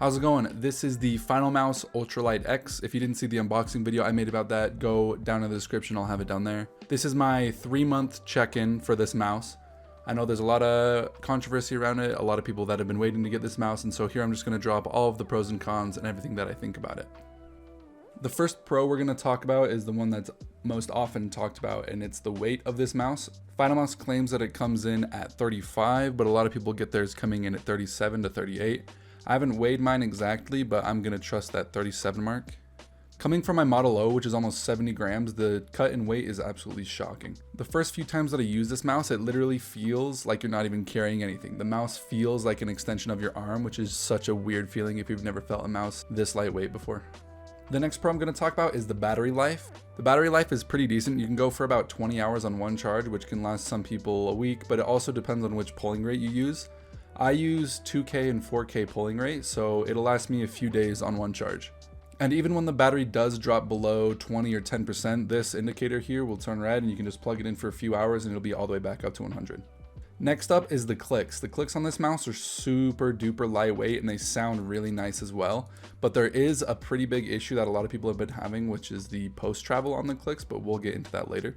How's it going? This is the Final Mouse Ultralight X. If you didn't see the unboxing video I made about that, go down in the description, I'll have it down there. This is my 3-month check-in for this mouse. I know there's a lot of controversy around it, a lot of people that have been waiting to get this mouse, and so here I'm just gonna drop all of the pros and cons and everything that I think about it. The first pro we're gonna talk about is the one that's most often talked about, and it's the weight of this mouse. Final Mouse claims that it comes in at 35, but a lot of people get theirs coming in at 37 to 38. I haven't weighed mine exactly, but I'm gonna trust that 37 mark. Coming from my Model O, which is almost 70 grams, the cut in weight is absolutely shocking. The first few times that I use this mouse, it literally feels like you're not even carrying anything. The mouse feels like an extension of your arm, which is such a weird feeling if you've never felt a mouse this lightweight before. The next pro I'm gonna talk about is the battery life. The battery life is pretty decent. You can go for about 20 hours on one charge, which can last some people a week, but it also depends on which polling rate you use. I use 2K and 4K polling rate, so it'll last me a few days on one charge. And even when the battery does drop below 20 or 10%, this indicator here will turn red and you can just plug it in for a few hours and it'll be all the way back up to 100. Next up is the clicks. The clicks on this mouse are super duper lightweight and they sound really nice as well. But there is a pretty big issue that a lot of people have been having, which is the post travel on the clicks, but we'll get into that later.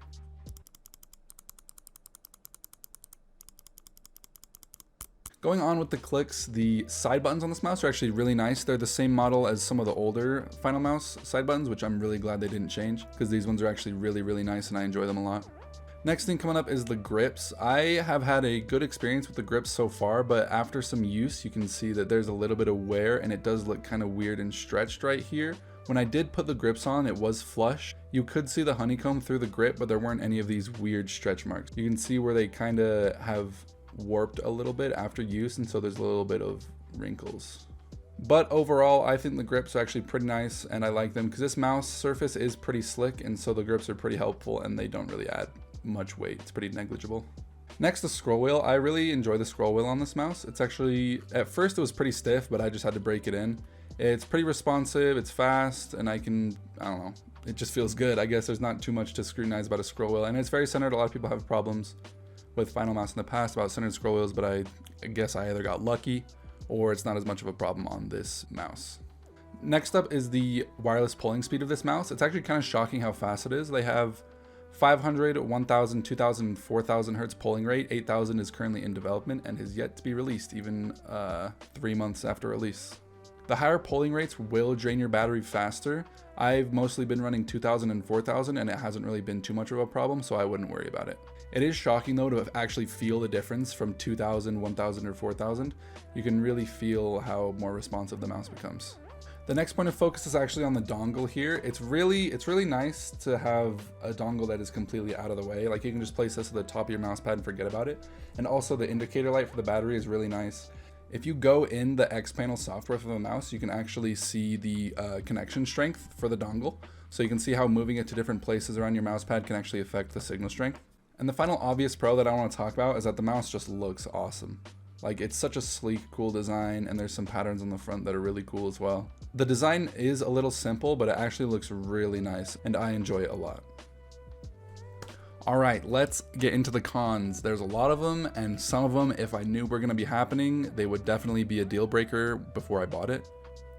Going on with the clicks, the side buttons on this mouse are actually really nice. They're the same model as some of the older Final Mouse side buttons, which I'm really glad they didn't change because these ones are actually really nice and I enjoy them a lot. Next thing coming up is the grips. I have had a good experience with the grips so far, but after some use, you can see that there's a little bit of wear and it does look kind of weird and stretched right here. When I did put the grips on, it was flush. You could see the honeycomb through the grip, but there weren't any of these weird stretch marks. You can see where they kind of have warped a little bit after use, and so there's a little bit of wrinkles. But overall, I think the grips are actually pretty nice and I like them because this mouse surface is pretty slick, and so the grips are pretty helpful and they don't really add much weight. It's pretty negligible. Next, the scroll wheel. I really enjoy the scroll wheel on this mouse. It's actually, at first it was pretty stiff, but I just had to break it in. It's pretty responsive, it's fast, and I don't know, it just feels good. I guess there's not too much to scrutinize about a scroll wheel, and it's very centered. A lot of people have problems with Final Mouse in the past about centered scroll wheels, but I guess I either got lucky or it's not as much of a problem on this mouse. Next up is the wireless polling speed of this mouse. It's actually kind of shocking how fast it is. They have 500, 1000, 2000, 4000 hertz polling rate. 8000 is currently in development and is yet to be released, even 3 months after release. The higher polling rates will drain your battery faster. I've mostly been running 2000 and 4000 and it hasn't really been too much of a problem, so I wouldn't worry about it. It is shocking though to actually feel the difference from 2000, 1000, or 4000. You can really feel how more responsive the mouse becomes. The next point of focus is actually on the dongle here. It's really nice to have a dongle that is completely out of the way. Like, you can just place this at the top of your mouse pad and forget about it. And also the indicator light for the battery is really nice. If you go in the X-Panel software for the mouse, you can actually see the connection strength for the dongle. So you can see how moving it to different places around your mouse pad can actually affect the signal strength. And the final obvious pro that I want to talk about is that the mouse just looks awesome. Like, it's such a sleek, cool design, and there's some patterns on the front that are really cool as well. The design is a little simple, but it actually looks really nice, and I enjoy it a lot. All right, let's get into the cons. There's a lot of them, and some of them, if I knew were gonna be happening, they would definitely be a deal breaker before I bought it.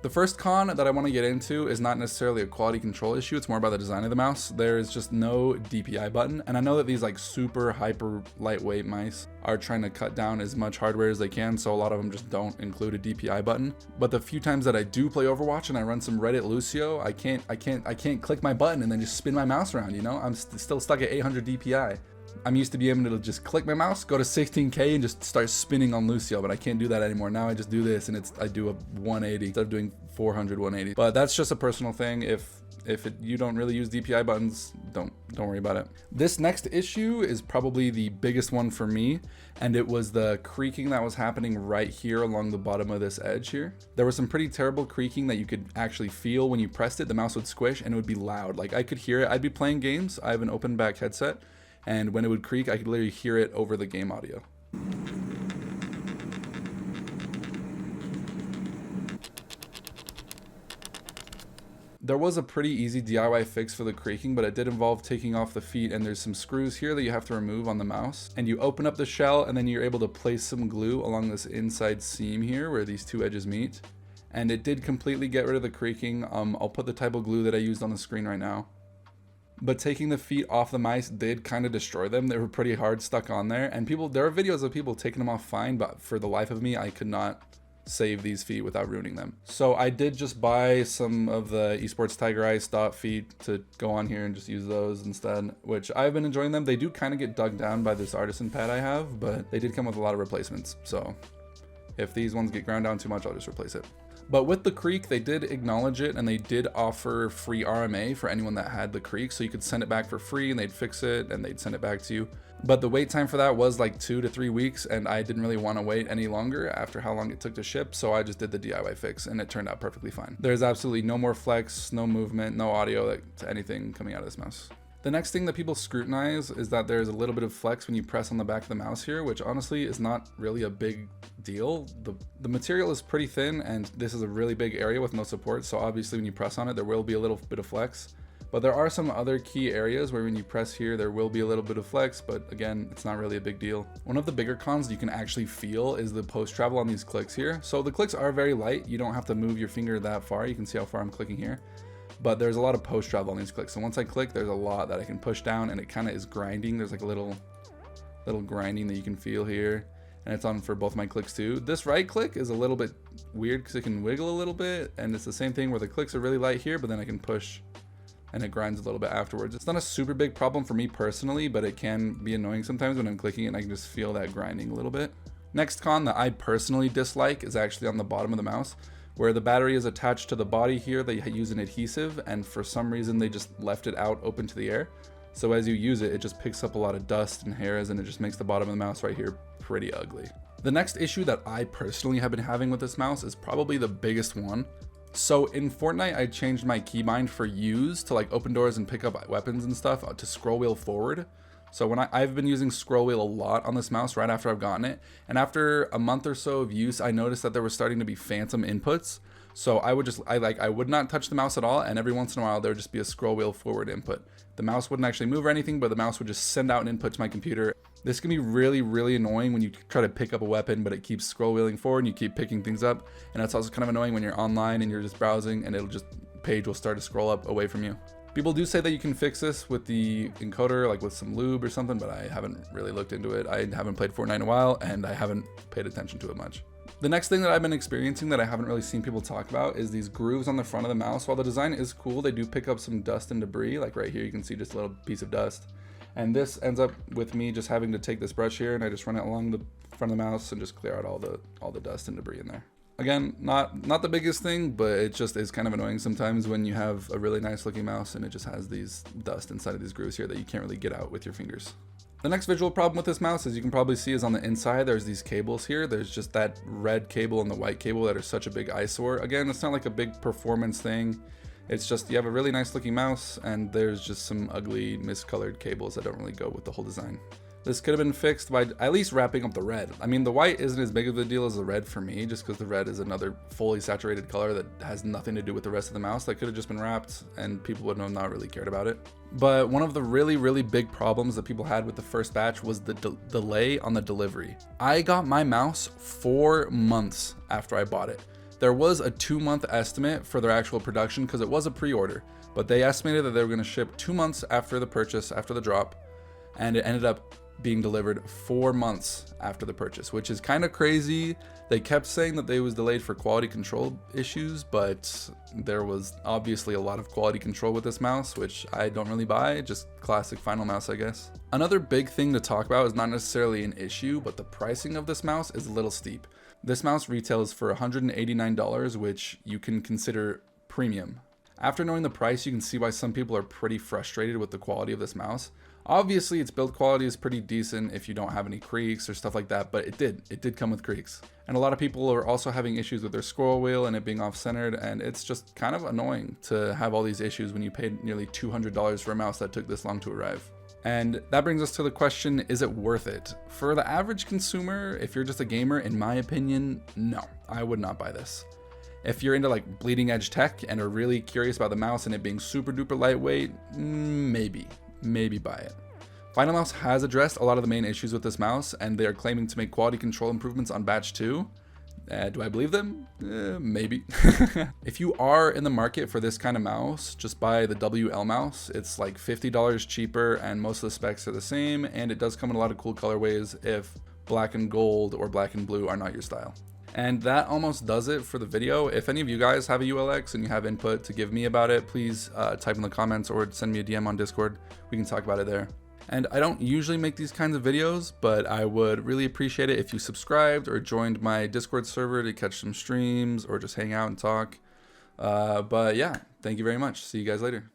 The first con that I want to get into is not necessarily a quality control issue, it's more about the design of the mouse. There is just no DPI button, and I know that these like super hyper lightweight mice are trying to cut down as much hardware as they can, so a lot of them just don't include a DPI button. But the few times that I do play Overwatch and I run some Reddit Lucio, I can't click my button and then just spin my mouse around, you know? I'm still stuck at 800 DPI. I'm used to being able to just click my mouse, go to 16K and just start spinning on Lucio, but I can't do that anymore. Now I just do this and I do a 180 instead of doing 400, 180. But that's just a personal thing. If you don't really use DPI buttons, don't worry about it. This next issue is probably the biggest one for me, and it was the creaking that was happening right here along the bottom of this edge here. There was some pretty terrible creaking that you could actually feel when you pressed it. The mouse would squish and it would be loud. Like, I could hear it. I'd be playing games. I have an open back headset, and when it would creak, I could literally hear it over the game audio. There was a pretty easy DIY fix for the creaking, but it did involve taking off the feet, and there's some screws here that you have to remove on the mouse. And you open up the shell, and then you're able to place some glue along this inside seam here where these two edges meet. and it did completely get rid of the creaking. I'll put the type of glue that I used on the screen right now. But taking the feet off the mice did kind of destroy them. They were pretty hard stuck on there, and there are videos of people taking them off fine, but for the life of me, I could not save these feet without ruining them. So I did just buy some of the Esports Tiger Eye stop feet to go on here and just use those instead, which I've been enjoying them. They do kind of get dug down by this artisan pad I have, but they did come with a lot of replacements. So if these ones get ground down too much, I'll just replace it. But with the creak, they did acknowledge it, and they did offer free RMA for anyone that had the creak, so you could send it back for free and they'd fix it and they'd send it back to you. But the wait time for that was like 2 to 3 weeks, and I didn't really want to wait any longer after how long it took to ship, so I just did the DIY fix and it turned out perfectly fine. There's absolutely no more flex, no movement, no audio, like anything coming out of this mouse. The next thing that people scrutinize is that there's a little bit of flex when you press on the back of the mouse here, which honestly is not really a big deal. The material is pretty thin, and this is a really big area with no support, so obviously when you press on it, there will be a little bit of flex. But there are some other key areas where when you press here, there will be a little bit of flex, but again, it's not really a big deal. One of the bigger cons you can actually feel is the post travel on these clicks here. So the clicks are very light. You don't have to move your finger that far. You can see how far I'm clicking here. But there's a lot of post travel on these clicks. So once I click, there's a lot that I can push down, and it kind of is grinding. There's like a little grinding that you can feel here, and it's on for both my clicks too. This right click is a little bit weird because it can wiggle a little bit, and it's the same thing where the clicks are really light here, but then I can push and it grinds a little bit afterwards. It's not a super big problem for me personally, but it can be annoying sometimes when I'm clicking it and I can just feel that grinding a little bit. Next con that I personally dislike is actually on the bottom of the mouse, where the battery is attached to the body here. They use an adhesive, and for some reason they just left it out open to the air. So as you use it, it just picks up a lot of dust and hairs, and it just makes the bottom of the mouse right here pretty ugly. The next issue that I personally have been having with this mouse is probably the biggest one. So in Fortnite, I changed my keybind for use to like open doors and pick up weapons and stuff to scroll wheel forward. So when I've been using scroll wheel a lot on this mouse right after I've gotten it, and after a month or so of use, I noticed that there was starting to be phantom inputs. So I would not touch the mouse at all, and every once in a while there would just be a scroll wheel forward input. The mouse wouldn't actually move or anything, but the mouse would just send out an input to my computer. This can be really, really annoying when you try to pick up a weapon, but it keeps scroll wheeling forward and you keep picking things up. And that's also kind of annoying when you're online and you're just browsing, and page will start to scroll up away from you. People do say that you can fix this with the encoder, like with some lube or something, but I haven't really looked into it. I haven't played Fortnite in a while, and I haven't paid attention to it much. The next thing that I've been experiencing that I haven't really seen people talk about is these grooves on the front of the mouse. While the design is cool, they do pick up some dust and debris. Like right here, you can see just a little piece of dust. And this ends up with me just having to take this brush here, and I just run it along the front of the mouse and just clear out all the dust and debris in there. Again, not the biggest thing, but it just is kind of annoying sometimes when you have a really nice looking mouse and it just has these dust inside of these grooves here that you can't really get out with your fingers. The next visual problem with this mouse, as you can probably see, is on the inside. There's these cables here. There's just that red cable and the white cable that are such a big eyesore. Again, it's not like a big performance thing. It's just you have a really nice looking mouse, and there's just some ugly miscolored cables that don't really go with the whole design. This could have been fixed by at least wrapping up the red. I mean, the white isn't as big of a deal as the red for me, just because the red is another fully saturated color that has nothing to do with the rest of the mouse. That could have just been wrapped and people would have not really cared about it. But one of the really, really big problems that people had with the first batch was the delay on the delivery. I got my mouse 4 months after I bought it. There was a 2-month estimate for their actual production because it was a pre-order, but they estimated that they were going to ship 2 months after the purchase, after the drop, and it ended up being delivered 4 months after the purchase, which is kind of crazy. They kept saying that they was delayed for quality control issues, but there was obviously a lot of quality control with this mouse, which I don't really buy. Just classic Final mouse, I guess. Another big thing to talk about is not necessarily an issue, but the pricing of this mouse is a little steep. This mouse retails for $189, which you can consider premium. After knowing the price, you can see why some people are pretty frustrated with the quality of this mouse. Obviously, its build quality is pretty decent if you don't have any creaks or stuff like that, but it did come with creaks. And a lot of people are also having issues with their scroll wheel and it being off-centered, and it's just kind of annoying to have all these issues when you paid nearly $200 for a mouse that took this long to arrive. And that brings us to the question, is it worth it? For the average consumer, if you're just a gamer, in my opinion, no, I would not buy this. If you're into like bleeding edge tech and are really curious about the mouse and it being super duper lightweight, maybe buy it. Final Mouse has addressed a lot of the main issues with this mouse, and they are claiming to make quality control improvements on batch 2. Do I believe them? Maybe. If you are in the market for this kind of mouse, just buy the WL mouse. It's like $50 cheaper and most of the specs are the same, and it does come in a lot of cool colorways if black and gold or black and blue are not your style. And that almost does it for the video. If any of you guys have a ULX and you have input to give me about it, please type in the comments or send me a DM on Discord. We can talk about it there. And I don't usually make these kinds of videos, but I would really appreciate it if you subscribed or joined my Discord server to catch some streams or just hang out and talk. But yeah, thank you very much. See you guys later.